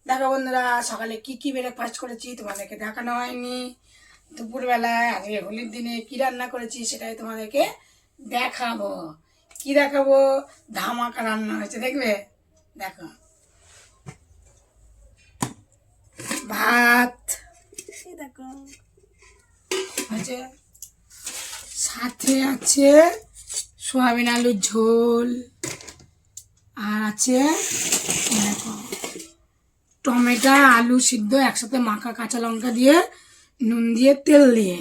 দেখো বন্ধুরা, সকালে কি কি ব্রেকফাস্ট করেছি তোমাদেরকে দেখানো হয়নি। দুপুরবেলায় আজকে হোলির দিনে কি রান্না করেছি সেটাই তোমাদেরকে দেখাবো। কি দেখাবো? ধামাকা রান্না হয়েছে, দেখবে। দেখো, ভাত দেখো হয়েছে, সাথে আছে সোয়াবিন আলুর ঝোল, আর আছে দেখো টমেটো আলু সিদ্ধ একসাথে মাখা, কাঁচা লঙ্কা দিয়ে নুন দিয়ে তেল দিয়ে,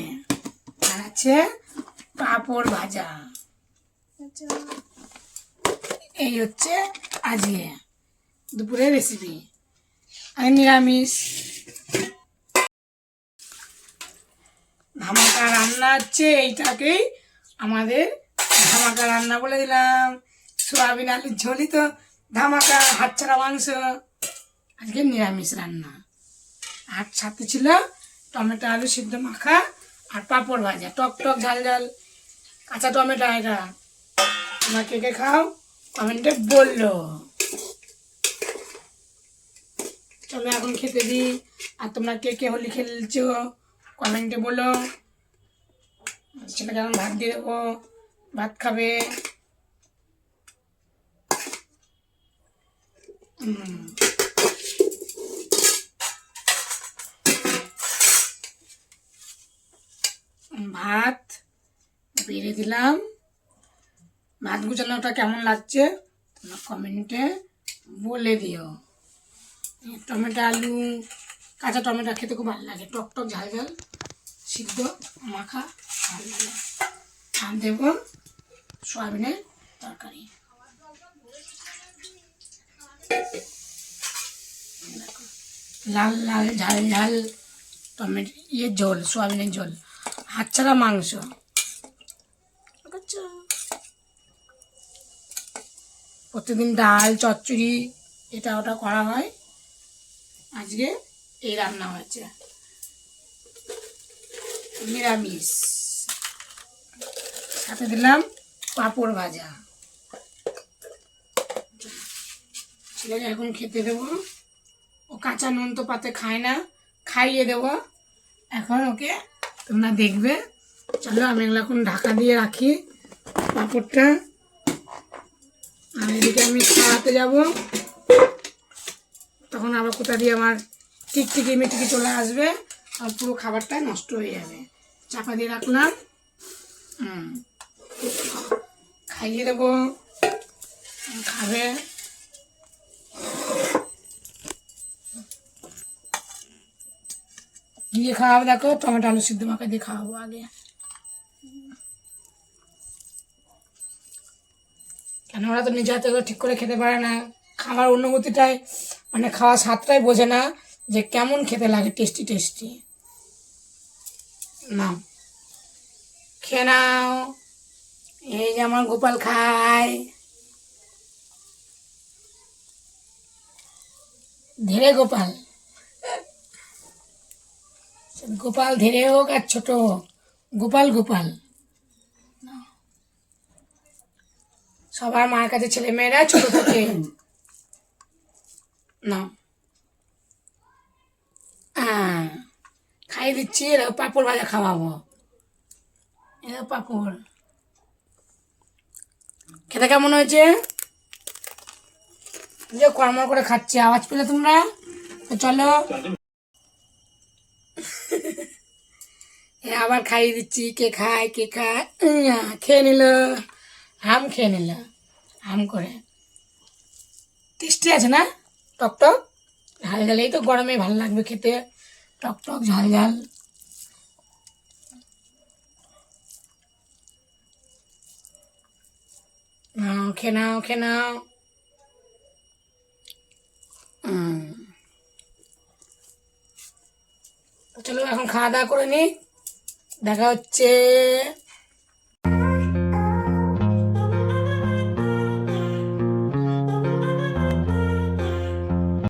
আর আছে পাঁপড় ভাজা। এই হচ্ছে আজকে দুপুরের রেসিপি। আর নিরামিষ ধামাকা রান্না হচ্ছে, এইটাকেই আমাদের ধামাকা রান্না বলে দিলাম। সোয়াবিন আলুর ঝোলই তো ধামাকা, হাতছাড়া মাংস। আজকে নিরামিষ রান্না, আর সাথে ছিল টমেটো আলু সিদ্ধ মাখা আর পাঁপড় ভাজা, টক টক ঝাল ঝাল কাঁচা টমেটো। এটা তোমরা কে কে খাও কমেন্টে বললো। চলো এখন খেতে দিই। আর তোমরা কে কে হোলি খেলছো কমেন্টে বলো। ছেলেকে এখন ভাত দিয়ে দেবো, ভাত খাবে। ভাত বেড়ে দিলাম। ভাত গুছানোটা কেমন লাগছে তোমরা কমেন্টে বলে দিও। টমেটো আলু কাঁচা টমেটো খেতে খুব ভালো লাগে, টক টক ঝাল ঝাল সিদ্ধ মাখা ভালো লাগে। আর দেব সয়াবিনের তরকারি। লাল লাল ঝাল ঝাল টমেটো ঝোল, সয়াবিনের ঝোল, হাতছাড়া মাংস। প্রতিদিন ডাল চচ্চড়ি এটা ওটা করা হয়, আজকে এই রান্না হয়েছে নিরামিষ। সাথে দিলাম পাঁপড় ভাজা। ছেলেকে এখন খেতে দেবো। ও কাঁচা নুন তো পাতে খায় না, খাইয়ে দেবো এখন ওকে, তোমরা দেখবে। চলো আমি এগুলো এখন ঢাকা দিয়ে রাখি পাঁপড়টা। আর এদিকে আমি খাওয়াতে যাব, তখন আবার কোথা দিয়ে আমার টিকটিকি মিটিকি চলে আসবে, আর পুরো খাবারটা নষ্ট হয়ে যাবে। চাপা দিয়ে রাখলাম, খাইয়ে দেবো, খাবে। দিয়ে খাওয়াবো, দেখো টমেটো আলু সিদ্ধ মাখা দিয়ে খাওয়াবো আগে। কেন ওরা তো নিজে হাতে ঠিক করে খেতে পারে না, খাবার অনুভূতিটাই মানে খাওয়ার স্বাদটাই বোঝে না যে কেমন খেতে লাগে, টেস্টি টেস্টি। নাও খেয়ে নাও। এই যে আমার গোপাল খায়, ধীরে গোপাল। গোপাল ধীরে হোক আর ছোট হোক, গোপাল গোপাল। সবার মার কাছে ছেলে মেয়েরা ছোট থাকে। না খাইয়ে দিচ্ছি, এরা পাঁপড় ভাজা খাওয়াবো। এরা পাঁপড় খেতে কেমন হয়েছে যে কর্মর করে খাচ্ছে, আওয়াজ পেলে তোমরা? চলো আবার খাইয়ে দিচ্ছি। কে খায় কে খায়, খেয়ে নিল, হাম খেয়ে নিল হাম করে। টেস্টি আছে না, টক টক ঝাল ঝাল। এই তো গরমে ভালো লাগবে খেতে, টক টক ঝাল ঝাল। খেয়ে নাও খেয়ে নাও। চলো এখন খাওয়া দাওয়া করে নি, দেখা হচ্ছে।